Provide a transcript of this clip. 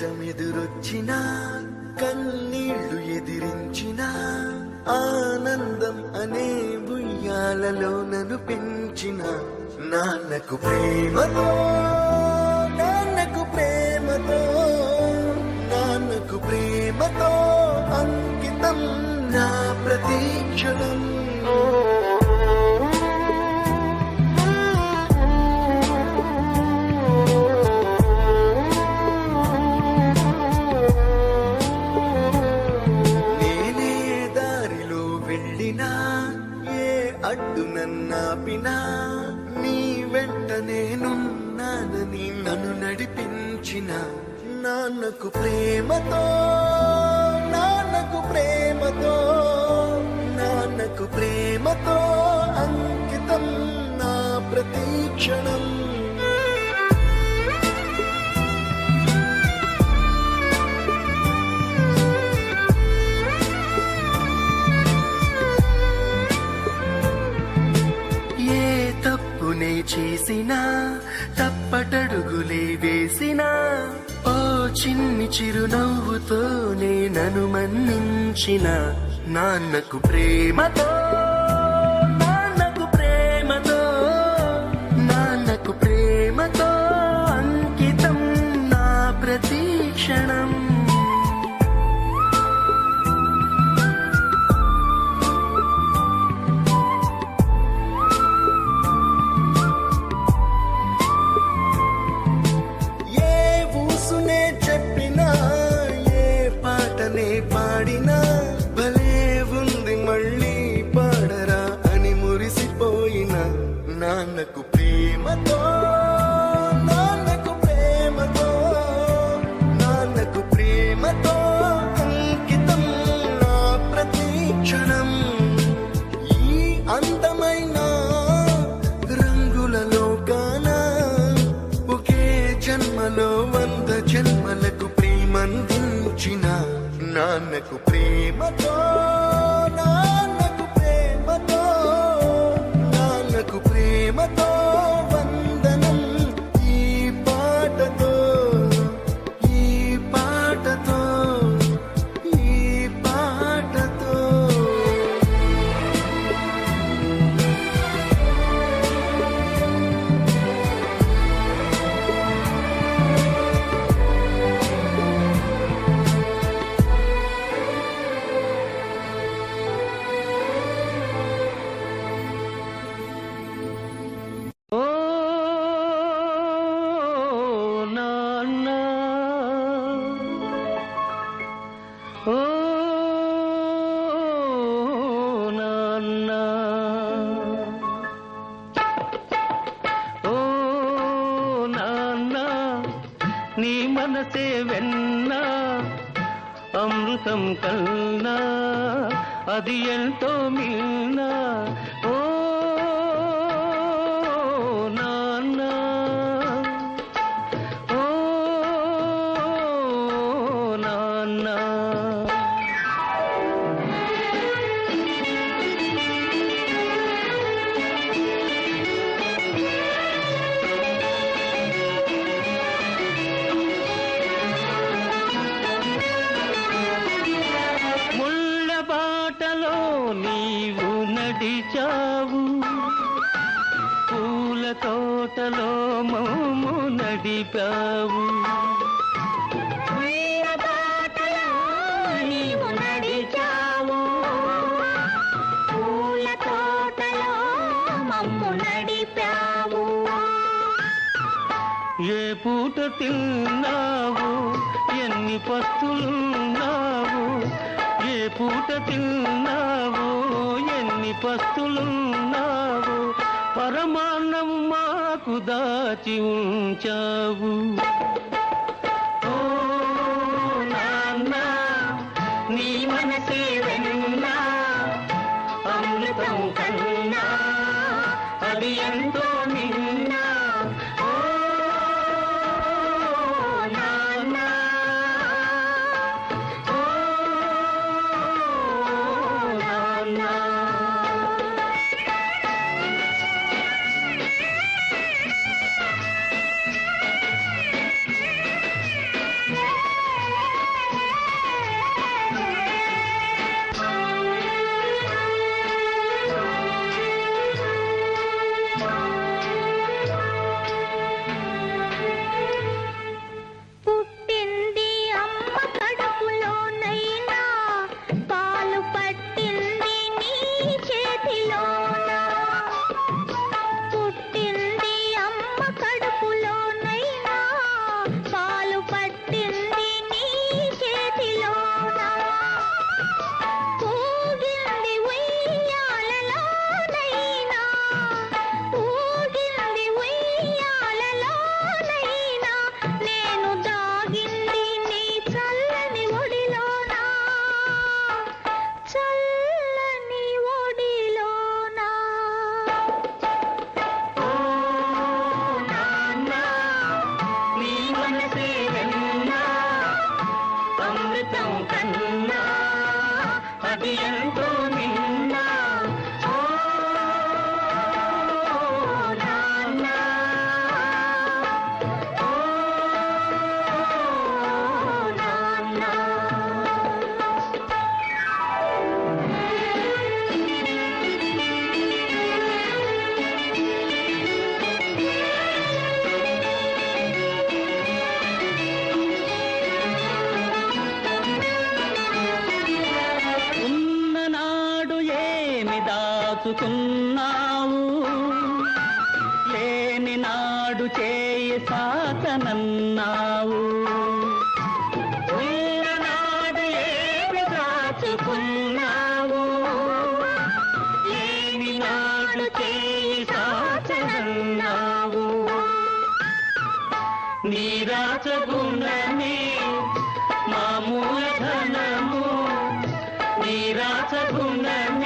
కష్టమెదురొచ్చినా కన్నీళ్లు ఎదిరించినా ఆనందం అనే ఉయ్యాలలో నన్ను పెంచిన నాన్నకు ప్రేమతో నాన్నకు ప్రేమతో నాన్నకు ప్రేమతో అంకితం నా ప్రతీక్షణం. అడ్డు నన్నాపినా నీ వెంట నేనున్నానని నన్ను నడిపించిన నాన్నకు ప్రేమతో నాన్నకు ప్రేమతో నాన్నకు ప్రేమతో అంకితం నా ప్రతీక్షణం. చేసినా తప్పటడుగులే వేసినా ఓ చిన్ని చిరునవ్వుతోనే నన్ను మన్నించిన నాన్నకు ప్రేమతో నాన్నకు ప్రేమతో నాన్నకు ప్రేమతో అంకితం నా ప్రతీక్షణం. పాడినా భలే ఉంది మళ్ళీ పాడరా అని మురిసిపోయిన నాన్నకు ప్రేమతో నాన్నకు ప్రేమతో నాన్నకు ప్రేమతో అంకితం నా ప్రతీక్షణం. ఈ అందమైన రంగుల లోకాన ఒకే జన్మలో 100 జన్మలకు ప్రేమందించిన నాన్నకు ప్రేమతో నాన్నకు ప్రేమతో నాన్నకు ప్రేమతో వందనం. ఈ పాటతో ఈ పాటతో ఈ పాటతో ఓ నాన్న ఓ నాన్న నీ మనసే వెన్నా అమృతం కన్నా అది ఎంతో మిన్నా. ఓ నాన్న ఓ నాన్న నీవు నడిచావు పూల తోటలో మౌము నడిపావు. నీవు నడిచావు పూల తోటలో మమ్ము నడిపావు. ఏ పూట తిన్నావు ఎన్ని పస్తులున్నావు ఏ పూట తిన్నావు ఎన్ని పస్తులున్నావు పరమాన్నం మాకు దాచి ఉంచావు. ఓ నాన్న నీ మనసే వెన్నా అమృతం కన్నా అది ఎంతో నిన్నా. ఏమి దాచుకున్నావు లేని నాడు చేయి సాకనన్నావు ఉన్ననాడు ఏమి దాచుకున్నావు లేని నాడు చేయి సాకనన్నావు నీ రాచగుణమే మా మూలధనము నీ రాచగుణమే